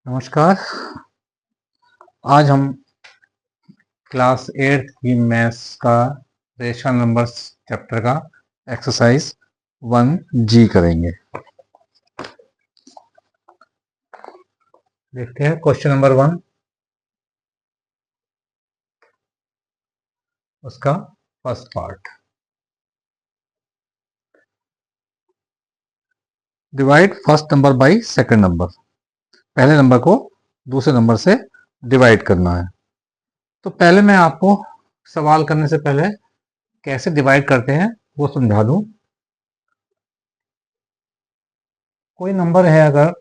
नमस्कार। आज हम क्लास 8 की मैथ्स का रेशनल नंबर्स चैप्टर का एक्सरसाइज 1G करेंगे। देखते हैं क्वेश्चन नंबर 1, उसका first part. Divide first number by second number. पहले नंबर को दूसरे नंबर से डिवाइड करना है। तो पहले मैं आपको सवाल करने से पहले कैसे डिवाइड करते हैं वो समझा दूं। कोई नंबर है अगर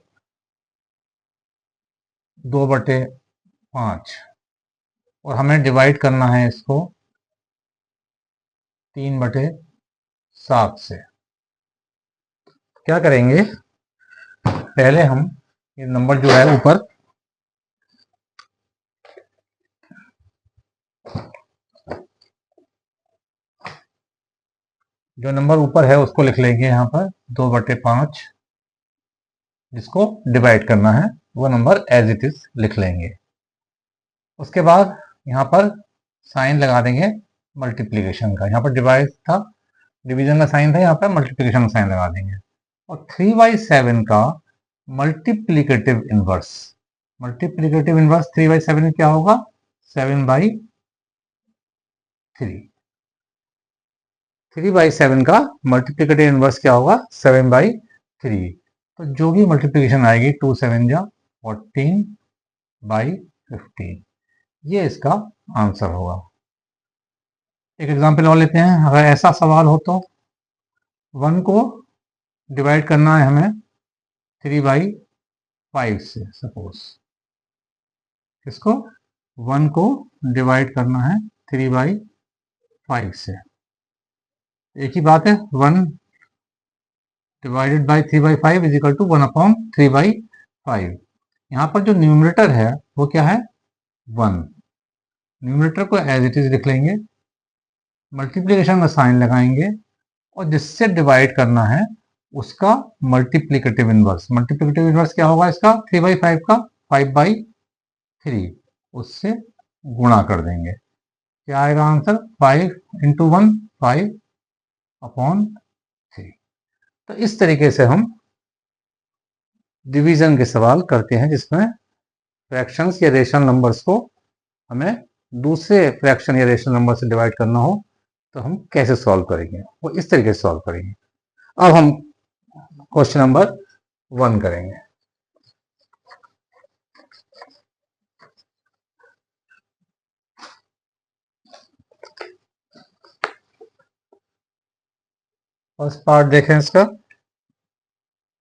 2/5 और हमें डिवाइड करना है इसको 3/7 से, क्या करेंगे? पहले हम ये नंबर जो है ऊपर जो नंबर ऊपर है उसको लिख लेंगे यहाँ पर 2/5, जिसको डिवाइड करना है वो नंबर एज इट इज लिख लेंगे। उसके बाद यहाँ पर साइन लगा देंगे मल्टीप्लीकेशन का। यहाँ पर डिवाइड था, डिवीजन का साइन था, यहाँ पर मल्टीप्लीकेशन का साइन लगा देंगे। और 3/7 का मल्टीप्लीकेटिव इनवर्स, 3/7 में क्या होगा? 7/3। 3/7 का मल्टीप्लिकेटिव इनवर्स क्या होगा? 7/3। तो जो भी मल्टीप्लिकेशन आएगी 2 7 जा 14/15, ये इसका आंसर होगा। एक एग्जांपल और लेते हैं। अगर ऐसा सवाल हो तो 1 को डिवाइड करना है हमें 3/5 से। सपोज इसको 1 को डिवाइड करना है 3/5 से। एक ही बात है, 1 divided by 3/5 is equal to 1/3/5। यहाँ पर जो न्यूमरेटर है वो क्या है? 1। न्यूमरेटर को एज इट इज लिख लेंगे, मल्टीप्लीकेशन का साइन लगाएंगे और जिससे डिवाइड करना है उसका मल्टीप्लिकेटिव इनवर्स। मल्टीप्लिकेटिव इनवर्स क्या होगा इसका? 3/5 का 5/3, उससे गुणा कर देंगे। क्या आएगा आंसर? 5 इंटू 1 5/3। तो इस तरीके से हम डिवीजन के सवाल करते हैं जिसमें फ्रैक्शंस या रेशनल नंबर्स को हमें दूसरे फ्रैक्शन या रेशनल नंबर से डिवाइड करना हो तो हम कैसे सॉल्व करेंगे, वो इस तरीके से सॉल्व करेंगे। अब हम क्वेश्चन नंबर 1 करेंगे। फर्स्ट पार्ट देखें इसका।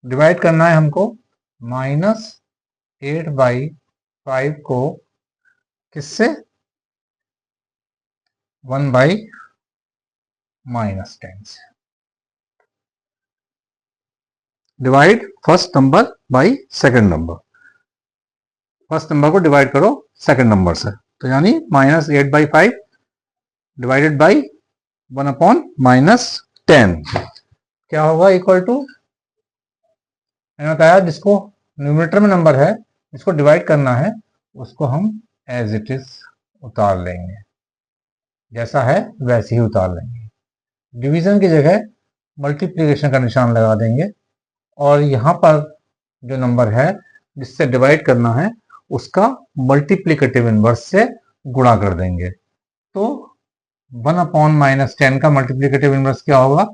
डिवाइड करना है हमको -8/5 को किससे? 1/-10 से। Divide first number by second number. First number को डिवाइड करो सेकंड नंबर से, तो यानी -8/5 डिवाइडेड बाई 1/-10 क्या होगा? इक्वल टू, मैंने बताया जिसको न्यूमरेटर में नंबर है जिसको डिवाइड करना है उसको हम एज इट इज उतार लेंगे, जैसा है वैसे ही उतार लेंगे। डिवीजन की जगह मल्टीप्लिकेशन का निशान लगा देंगे और यहाँ पर जो नंबर है जिससे डिवाइड करना है उसका मल्टीप्लिकेटिव इनवर्स से गुणा कर देंगे। तो 1/-10 का मल्टीप्लिकेटिव इनवर्स क्या होगा?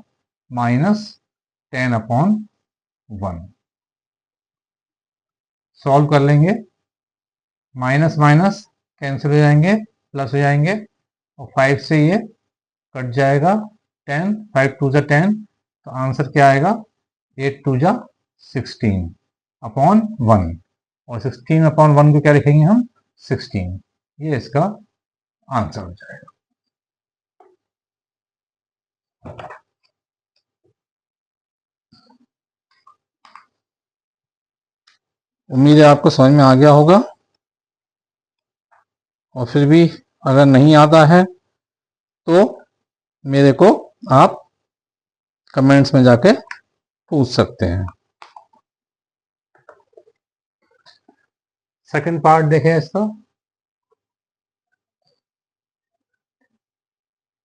-10/1। सॉल्व कर लेंगे, माइनस माइनस कैंसिल हो जाएंगे, प्लस हो जाएंगे और 5 से ये कट जाएगा 10, 5 2 10, तो आंसर क्या आएगा? 8 2 16/1, और 16/1 को क्या लिखेंगे हम? 16। ये इसका आंसर हो जाएगा। उम्मीद है आपको समझ में आ गया होगा, और फिर भी अगर नहीं आता है तो मेरे को आप कमेंट्स में जाके पूछ सकते हैं। सेकंड पार्ट देखें इसका।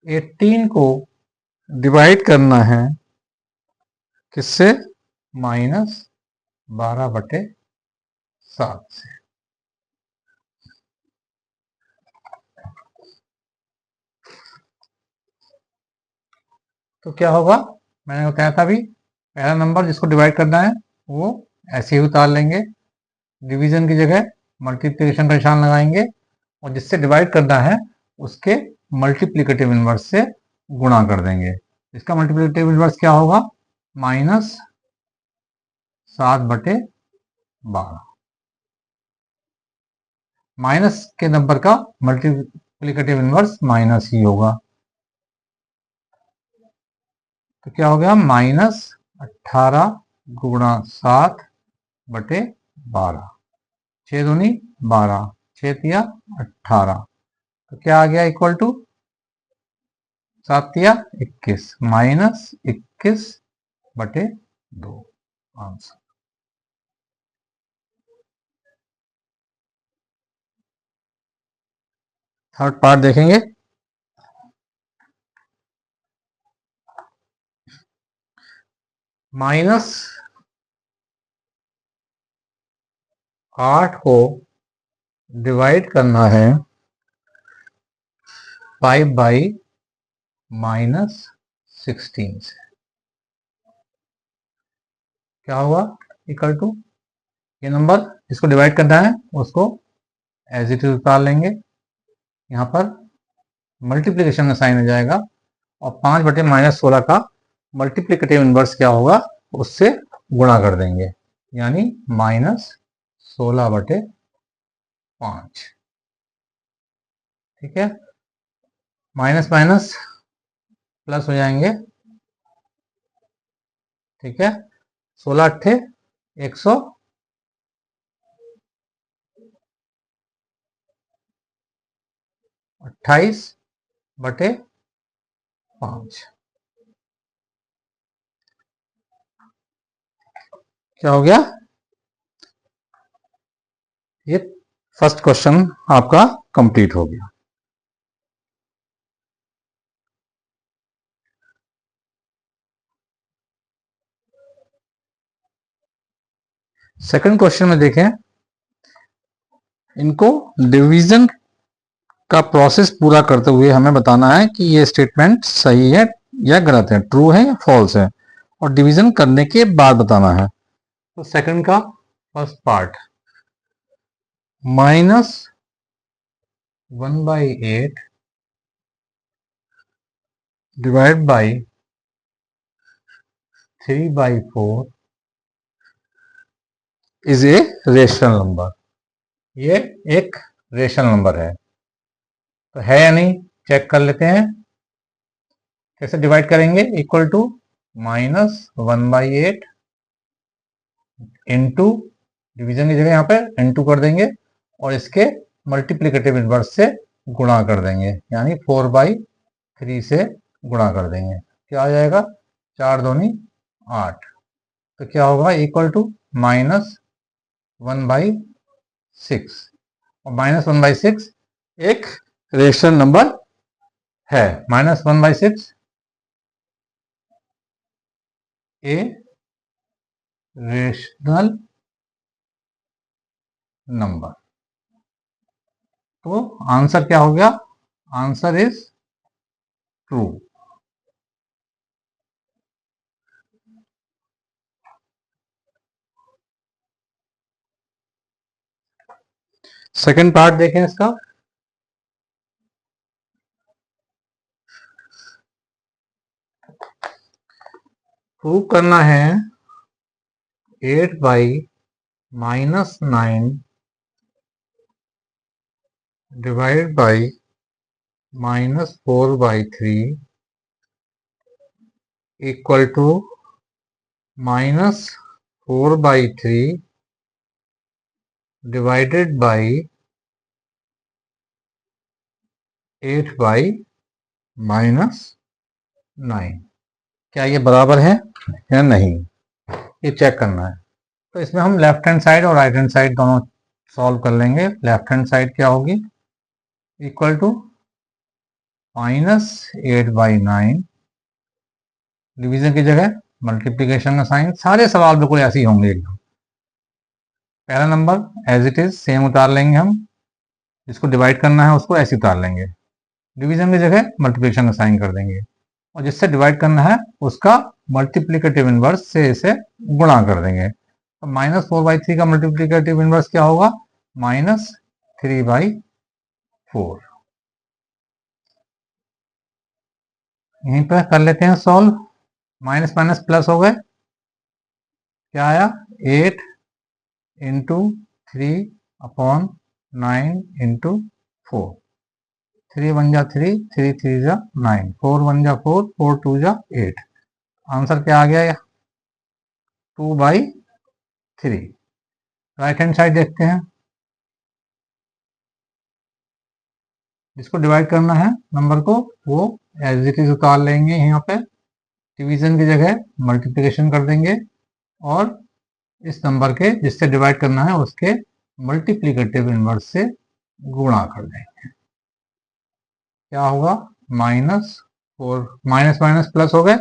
18 को डिवाइड करना है किससे? -12/7 से। तो क्या होगा? मैंने बताया था अभी, पहला नंबर जिसको डिवाइड करना है वो ऐसे ही उतार लेंगे, डिवीजन की जगह मल्टीप्लिकेशन का निशान लगाएंगे और जिससे डिवाइड करना है उसके मल्टीप्लिकेटिव इनवर्स से गुणा कर देंगे। इसका मल्टीप्लिकेटिव इनवर्स क्या होगा? -7/12। माइनस के नंबर का मल्टीप्लिकेटिव इनवर्स माइनस ही होगा। तो क्या हो गया? -18 गुणा 7/12। 6 दूनी 12, 6 तिया 18। तो क्या आ गया? इक्वल टू 7 तिया 21, -21/2 आंसर। थर्ड पार्ट देखेंगे। -8 को डिवाइड करना है 5/-16 से। क्या होगा? इक्वल टू, ये नंबर जिसको डिवाइड करना है उसको एज इट इज उतार लेंगे, यहाँ पर मल्टीप्लिकेशन में साइन हो जाएगा और 5/-16 का मल्टीप्लिकेटिव इनवर्स क्या होगा? उससे गुणा कर देंगे, यानी -16/5। ठीक है, माइनस माइनस प्लस हो जाएंगे। ठीक है, 16 अट्ठे 128/5। क्या हो गया? ये फर्स्ट क्वेश्चन आपका कंप्लीट हो गया। सेकंड क्वेश्चन में देखें, इनको डिवीजन का प्रोसेस पूरा करते हुए हमें बताना है कि ये स्टेटमेंट सही है या गलत है, ट्रू है या फॉल्स है, और डिवीजन करने के बाद बताना है। तो सेकंड का first part, -1/8 divide by 3/4 is a rational number. ये एक रेशनल नंबर है, तो है या नहीं चेक कर लेते हैं। कैसे डिवाइड करेंगे? इक्वल टू -1/8 इंटू, डिवीजन की जगह यहाँ पे इंटू कर देंगे और इसके मल्टीप्लिकेटिव इनवर्स से गुणा कर देंगे, यानी 4/3 से गुणा कर देंगे। क्या आ जाएगा? 4 दूनी 8। तो क्या होगा? Equal to -1/6। और -1/6 एक रेशनल नंबर है। -1/6 ए रेशनल नंबर। तो आंसर क्या हो गया? Answer is true. Second part देखें इसका। प्रूव करना है 8/-9 divide by -4/3 equal to -4/3 divided by 8/-9। क्या ये बराबर है या नहीं, ये चेक करना है। तो इसमें हम लेफ्ट हैंड साइड और राइट हैंड साइड दोनों सॉल्व कर लेंगे। लेफ्ट हैंड साइड क्या होगी, इक्वल टू -8/9, डिवीजन की जगह मल्टीप्लीकेशन का साइन। सारे सवाल बिल्कुल ऐसे ही होंगे एकदम। पहला number as it is same उतार लेंगे हम, जिसको डिवाइड करना है उसको ऐसे उतार लेंगे, डिवीजन की जगह मल्टीप्लिकेशन का साइन कर देंगे, और जिससे डिवाइड करना है उसका मल्टीप्लिकेटिव इनवर्स से इसे गुणा कर देंगे। तो -4/3 का मल्टीप्लिकेटिव इनवर्स क्या होगा, -3/4। यहीं पर कर लेते हैं सॉल्व। माइनस माइनस प्लस हो गए, क्या आया, 8 इंटू 3/9 इंटू 4। 3 1 जा 3, 3 3 जा 9, 4 1 जा 4, 4 2 जा 8। आंसर क्या आ गया, 2/3। राइट हैंड साइड देखते हैं, जिसको डिवाइड करना है नंबर को वो एज इट इज उतार लेंगे, यहाँ पे डिवीजन की जगह मल्टीप्लिकेशन कर देंगे, और इस नंबर के जिससे डिवाइड करना है उसके मल्टीप्लिकेटिव इनवर्स से गुणा कर देंगे। क्या होगा, -4, माइनस माइनस प्लस हो गए,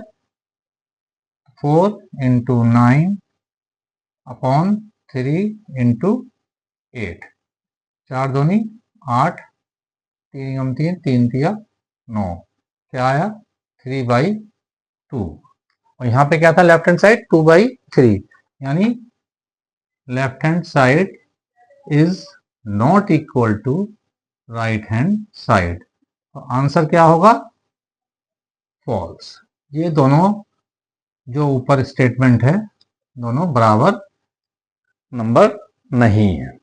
4 इंटू 9/3 इंटू 8, 4 दूनी 8, 3 3, 3 3 9, क्या आया, 3/2। और यहाँ पे क्या था, लेफ्ट हैंड साइड 2/3, यानी left hand side is not equal to right hand side. तो आंसर क्या होगा, फॉल्स। ये दोनों जो ऊपर स्टेटमेंट है दोनों बराबर नंबर नहीं है।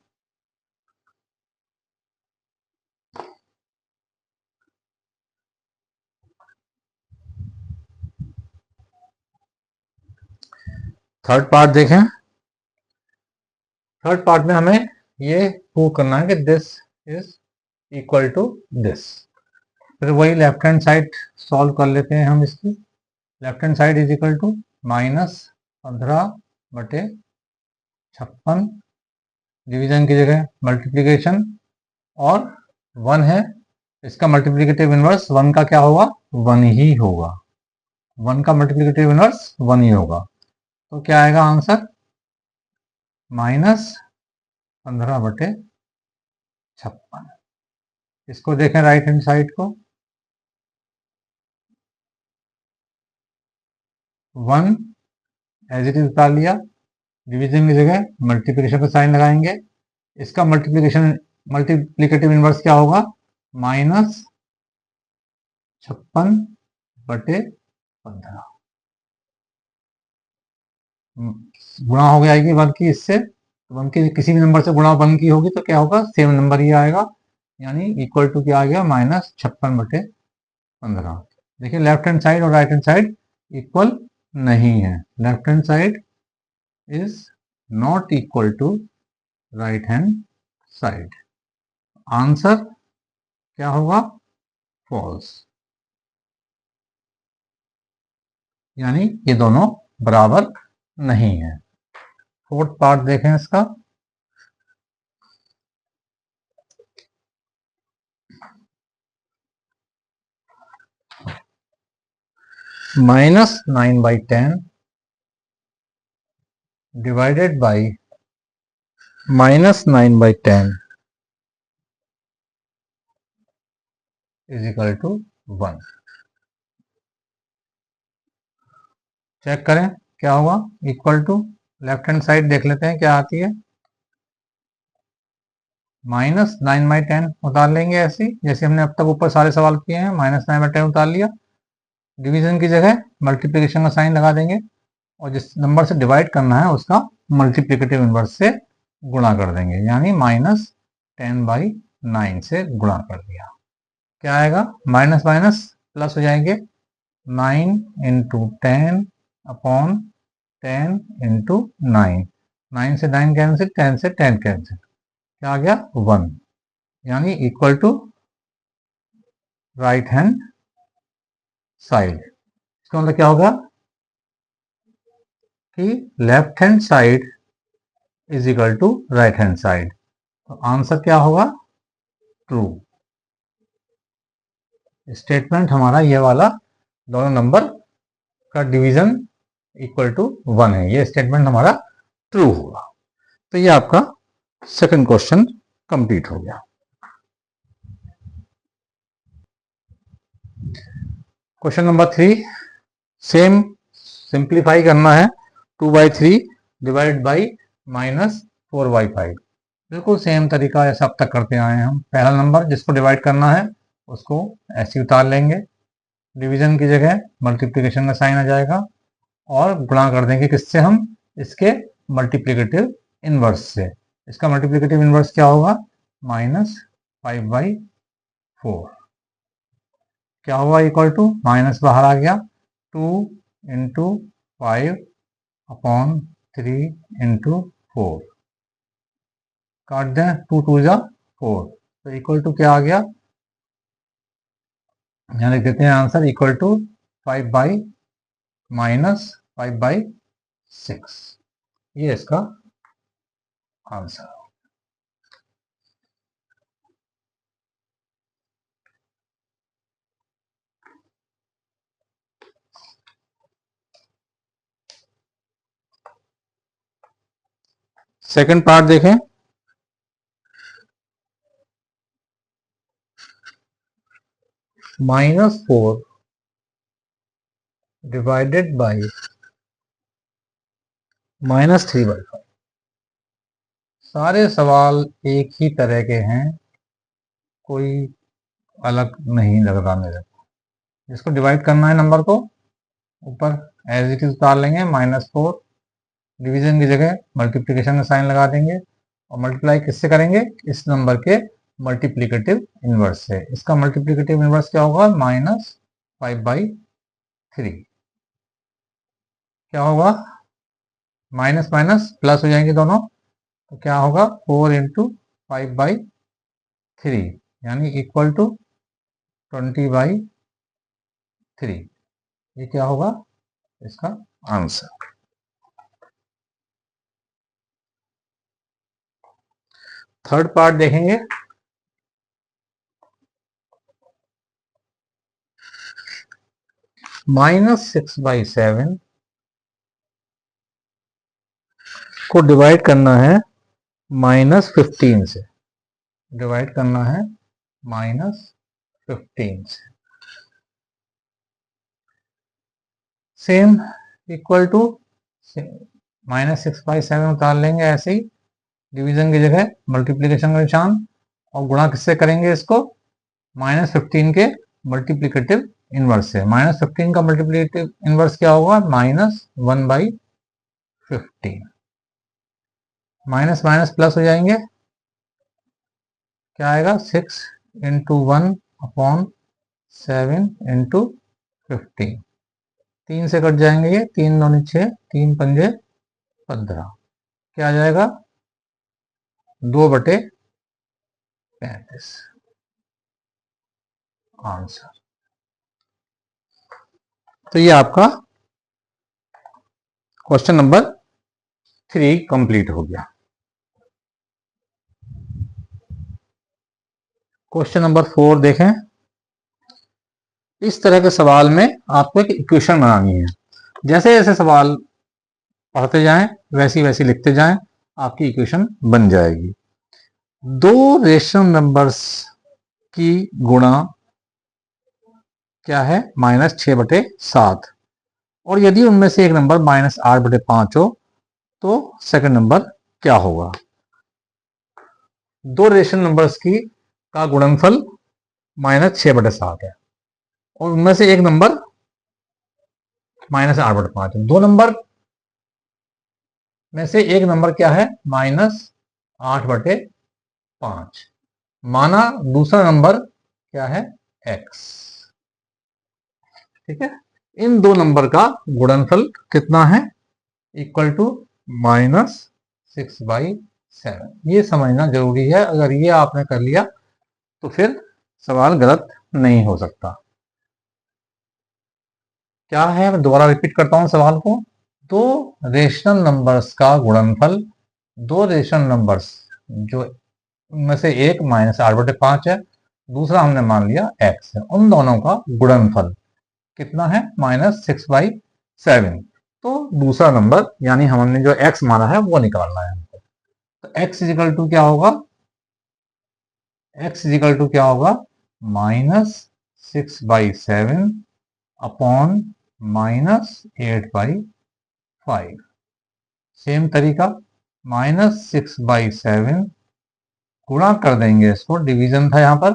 थर्ड पार्ट देखें। थर्ड पार्ट में हमें ये प्रूव करना है कि this is equal to this. फिर वही लेफ्ट हैंड साइड सॉल्व कर लेते हैं हम इसकी। Left hand side is equal to -15/56, division की जगह मल्टीप्लीकेशन, और 1 है, इसका मल्टीप्लिकेटिव इनवर्स 1 का क्या होगा, 1 ही होगा। 1 का मल्टीप्लिकेटिव इनवर्स 1 ही होगा। तो क्या आएगा आंसर, -15/56। इसको देखें राइट हैंड साइड को, 1 एज इट इज उतार लिया, डिवीजन की जगह मल्टीप्लिकेशन का साइन लगाएंगे, इसका मल्टीप्लिकेटिव इनवर्स क्या होगा, -56/15। गुणा हो जाएगी 1 की इससे, तो 1 की किसी भी नंबर से गुणा 1 की होगी तो क्या होगा, सेम नंबर ही आएगा, यानी इक्वल टू क्या आ गया, -56/15। देखिए लेफ्ट हैंड साइड और राइट हैंड साइड इक्वल नहीं है। Left hand side is not equal to right hand side. Answer क्या होगा, फॉल्स, यानी ये दोनों बराबर नहीं है। फोर्थ पार्ट देखें इसका, -9/10 divided by -9/10 is equal to 1। Check करें क्या होगा, equal to left hand side देख लेते हैं क्या आती है, -9/10 उतार लेंगे ऐसे जैसे हमने अब तक ऊपर सारे सवाल किए हैं। -9/10 उतार लिया, डिवीजन की जगह मल्टीप्लिकेशन का साइन लगा देंगे, और जिस नंबर से डिवाइड करना है उसका मल्टीप्लिकेटिव इनवर्स से गुणा कर देंगे, यानी -10/9 से गुणा कर दिया। क्या आएगा, माइनस माइनस प्लस हो जाएंगे, 9 इंटू 10/10 इंटू 9, 9 से 9 कैंसिल, 10 से 10 कैंसिल, क्या आ गया, 1, यानी equal to right hand side. इसका मतलब क्या होगा कि left hand side is equal to right hand side, तो आंसर क्या होगा? ट्रू। स्टेटमेंट हमारा ये वाला, दोनों नंबर का डिवीजन इक्वल टू 1 है, ये स्टेटमेंट हमारा ट्रू होगा। तो ये आपका सेकंड क्वेश्चन कंप्लीट हो गया। क्वेश्चन नंबर 3, सेम सिंप्लीफाई करना है। 2/3 डिवाइड बाई -4/5। बिल्कुल सेम तरीका जैसे अब तक करते आए हैं हम। पहला नंबर जिसको डिवाइड करना है उसको ऐसे उतार लेंगे, डिवीजन की जगह मल्टीप्लिकेशन का साइन आ जाएगा और गुणा कर देंगे किससे? हम इसके मल्टीप्लिकेटिव इनवर्स से। इसका मल्टीप्लिकेटिव इनवर्स क्या होगा? -5/4। क्या होगा? इक्वल टू, माइनस बाहर आ गया, 2 इंटू 5/3 इंटू 4। काट दें, 2 2 जा 4, तो इक्वल टू क्या आ गया? यहाँ लिख देते हैं आंसर, इक्वल टू 5/-5/6। ये इसका आंसर। सेकंड पार्ट देखें। -4 डिवाइडेड बाई -3/5। सारे सवाल एक ही तरह के हैं, कोई अलग नहीं लग रहा मेरे को। जिसको डिवाइड करना है नंबर को, ऊपर एज इट इज उतार लेंगे, -4, डिवीजन की जगह मल्टीप्लिकेशन का साइन लगा देंगे और मल्टीप्लाई किससे करेंगे? इस नंबर के मल्टीप्लिकेटिव इनवर्स से। इसका मल्टीप्लिकेटिव इनवर्स क्या होगा? -5/3। क्या होगा? माइनस माइनस प्लस हो जाएंगे दोनों, तो क्या होगा? 4 इंटू 5/3 यानी इक्वल टू 20/3। ये क्या होगा? इसका आंसर। थर्ड पार्ट देखेंगे। -6/7 को डिवाइड करना है -15 से। डिवाइड करना है -15 से। सेम इक्वल टू, -6/7 उतार लेंगे ऐसे ही, डिवीजन की जगह मल्टीप्लिकेशन का निशान और गुणा किससे करेंगे इसको? -15 के मल्टीप्लिकेटिव इनवर्स से। -15 का मल्टीप्लिकेटिव इनवर्स क्या होगा? -1/15। माइनस माइनस प्लस हो जाएंगे, क्या आएगा? 6 इंटू 1/7 इंटू 15। 3 से कट जाएंगे ये, 3 दूनी 6, 3 पंजे 15। क्या आ जाएगा? 2/35 आंसर। तो ये आपका क्वेश्चन नंबर 3 कंप्लीट हो गया। क्वेश्चन नंबर 4 देखें। इस तरह के सवाल में आपको एक इक्वेशन बनानी है। जैसे जैसे सवाल पढ़ते जाएं वैसी वैसी लिखते जाएं, आपकी इक्वेशन बन जाएगी। दो रेशनल नंबर्स की गुणा क्या है? -6/7। और यदि उनमें से एक नंबर -8/5 हो तो सेकंड नंबर क्या होगा? दो रेशनल नंबर्स की का गुणनफल -6/7 है और उनमें से एक नंबर -8/5 है। दो नंबर में से एक नंबर क्या है? -8/5। माना दूसरा नंबर क्या है? x। ठीक है, इन दो नंबर का गुणनफल कितना है? Equal to -6/7। ये समझना जरूरी है। अगर ये आपने कर लिया तो फिर सवाल गलत नहीं हो सकता। क्या है? मैं दोबारा रिपीट करता हूं सवाल को। दो रेशनल नंबर्स का गुणनफल, दो रेशनल नंबर्स जो उनमें से एक -8/5 है, दूसरा हमने मान लिया x है। उन दोनों का गुणनफल कितना है? -6/7। तो दूसरा नंबर यानी हमने जो x माना है वो निकालना है हमको। तो x इजिकल टू क्या होगा? x इजिकल टू क्या होगा? -6/7 अपॉन -8/5। सेम तरीका, -6/7 गुणा कर देंगे इसको, डिवीजन था यहाँ पर,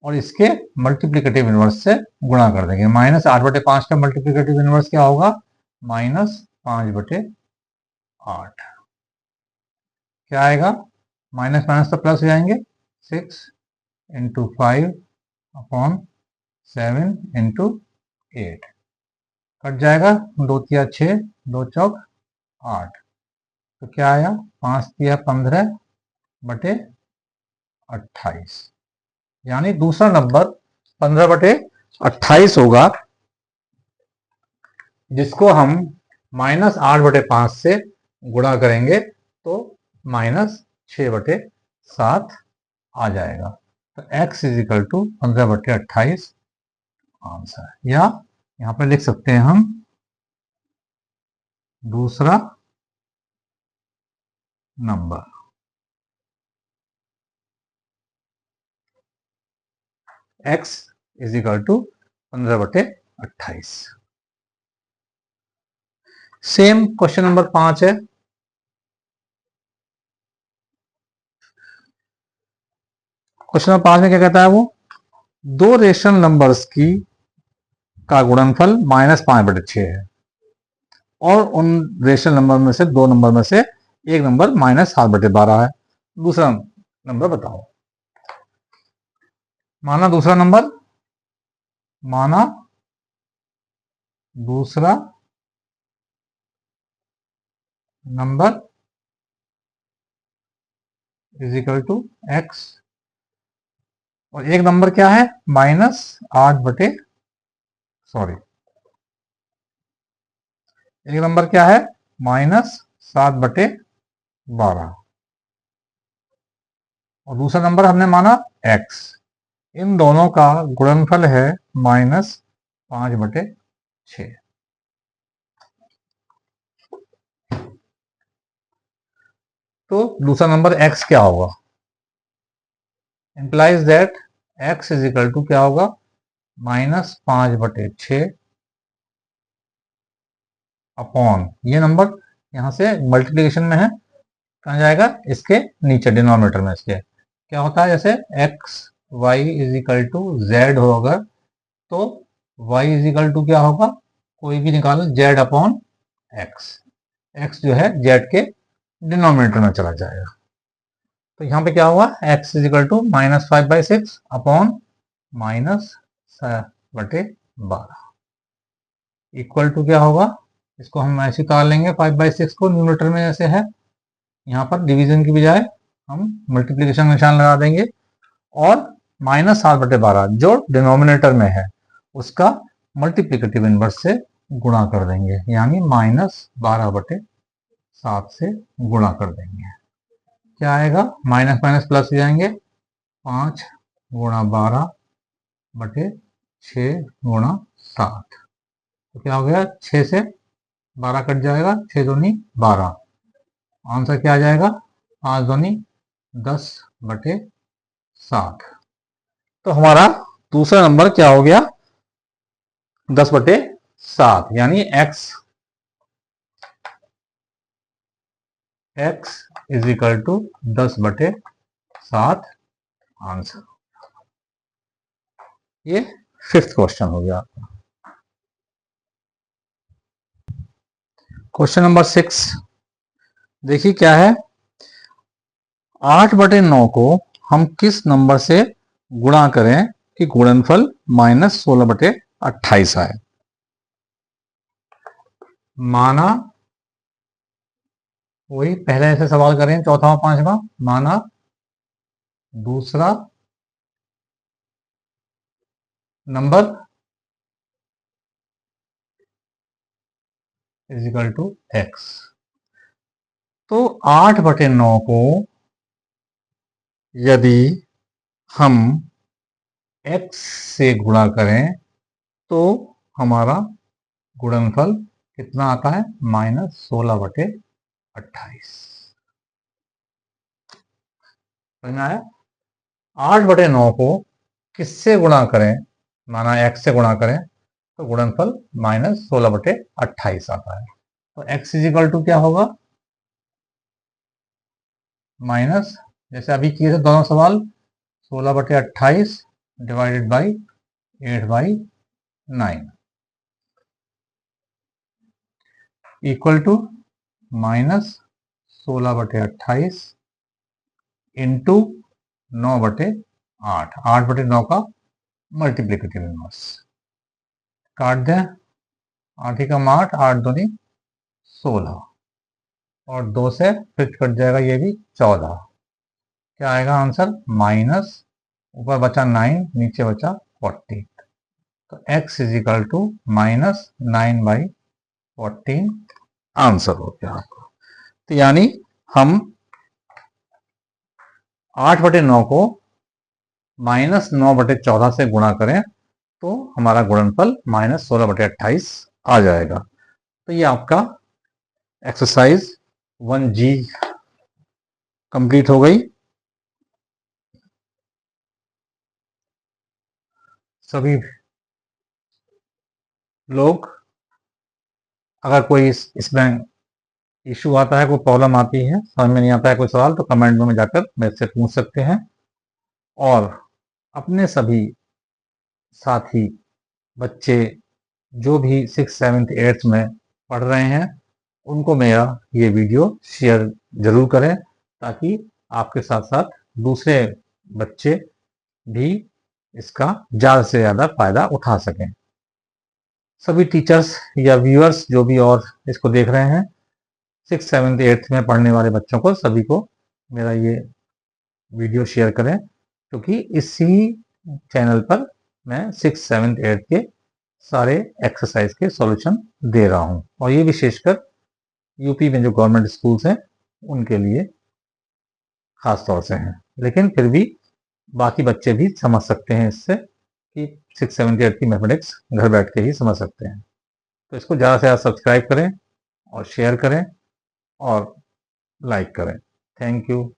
और इसके मल्टीप्लिकेटिव इनवर्स से गुणा कर देंगे। -8/5 का मल्टीप्लिकेटिव इनवर्स क्या होगा? -5/8। क्या आएगा? माइनस माइनस तो प्लस हो जाएंगे, 6 इंटू 5 अपॉन 7 इंटू 8 कट जाएगा, 2 तिया 6, 2 चौक 8। तो क्या आया? 5 तिया 15/28। यानी दूसरा नंबर 15/28 होगा, जिसको हम -8/5 से गुणा करेंगे तो -6/7 आ जाएगा। तो x इजिकल टू 15/28 आंसर। या यहां पर लिख सकते हैं हम दूसरा number x is equal to 15/28। Same question number 5 है। क्वेश्चन नंबर 5 में क्या कहता है वो? दो रेशनल नंबर्स की का गुणनफल -5/6 है और उन रेशनल नंबर में से दो नंबर में से एक नंबर -7/12 है। दूसरा नंबर बताओ। माना दूसरा number is equal to x, और एक नंबर क्या है? एक नंबर क्या है? -7/12, और दूसरा नंबर हमने माना x। इन दोनों का गुणनफल है -5/6। तो दूसरा नंबर x क्या होगा? Implies that x is equal to क्या होगा? -5/6 अपॉन, ये नंबर यहां से मल्टीप्लीकेशन में है, कहा जाएगा? इसके नीचे डिनोमिनेटर में। इसके क्या होता है? जैसे x y is equal to Z होगा, तो y इज इक्वल टू क्या होगा? कोई भी निकालो, z अपॉन x। x जो है z के डिनोमिनेटर में चला जाएगा। तो यहाँ पे क्या हुआ? x is equal to -5/6 upon -7/12 equal to क्या होगा? इसको हम ऐसे निकाल लेंगे, 5/6 को न्यूमरेटर में जैसे है, यहाँ पर डिवीजन की बजाय हम मल्टीप्लीकेशन निशान लगा देंगे, और -7/12 जो डिनोमिनेटर में है उसका मल्टीप्लिकेटिव इनवर्स से गुणा कर देंगे, यानी -12/7 से गुणा कर देंगे। क्या आएगा? माइनस माइनस प्लस हो जाएंगे, 5 गुणा 12/6 तो क्या हो गया? 6 से 12 कट जाएगा, 6 दूनी 12। आंसर क्या आ जाएगा? 5 दूनी 10/7। तो हमारा दूसरा नंबर क्या हो गया? 10/7, यानी x is equal to 10/7 answer. ये 5th क्वेश्चन हो गया। क्वेश्चन नंबर 6 देखिए क्या है? 8/9 को हम किस नंबर से गुणा करें कि गुणनफल -16/28 आए? माना, वही पहले ऐसे सवाल करें, चौथा और पांचवा। माना दूसरा number is equal to x। तो 8/9 को यदि हम x से गुणा करें तो हमारा गुणनफल कितना आता है, -16/28। समझ में आया? 8/9 को किससे गुणा करें, माना x से गुणा करें तो गुणनफल -16/28 आता है। तो x इजिकल टू क्या होगा, माइनस, जैसे अभी किए थे दोनों सवाल, 16/28 divided by 8/9 equal to -16/28 into 9/8। 8/9 का मल्टीप्लीकेटिव इनवर्स काट दें, 8 का 8, 8 दूनी 16 और 2 से फिर कट जाएगा ये भी 14। क्या आएगा आंसर, माइनस, ऊपर बचा 9, नीचे बचा 40। तो x इजिकल टू -9/14 आंसर हो गया आपको। तो यानी हम 8/9 को -9/14 से गुणा करें तो हमारा गुणनफल -16/28 आ जाएगा। तो ये आपका एक्सरसाइज 1G कंप्लीट हो गई। सभी लोग, अगर कोई इसमें इशू आता है, कोई प्रॉब्लम आती है, समझ में नहीं आता है कोई सवाल, तो कमेंट में जाकर मेरे से पूछ सकते हैं। और अपने सभी साथी बच्चे जो भी 6th 7th 8th में पढ़ रहे हैं उनको मेरा ये वीडियो शेयर जरूर करें, ताकि आपके साथ साथ दूसरे बच्चे भी इसका ज़्यादा से ज़्यादा फायदा उठा सकें। सभी टीचर्स या व्यूअर्स जो भी और इसको देख रहे हैं, 6th 7th 8th में पढ़ने वाले बच्चों को, सभी को मेरा ये वीडियो शेयर करें, क्योंकि इसी चैनल पर मैं 6th 7th 8th के सारे एक्सरसाइज के सॉल्यूशन दे रहा हूँ, और ये विशेषकर यूपी में जो गवर्नमेंट स्कूल्स हैं उनके लिए खास तौर से हैं। लेकिन फिर भी बाकी बच्चे भी समझ सकते हैं इससे, कि 6th 7th 8th की मैथमेटिक्स घर बैठ के ही समझ सकते हैं। तो इसको ज़्यादा से ज़्यादा सब्सक्राइब करें और शेयर करें और लाइक करें। Thank you.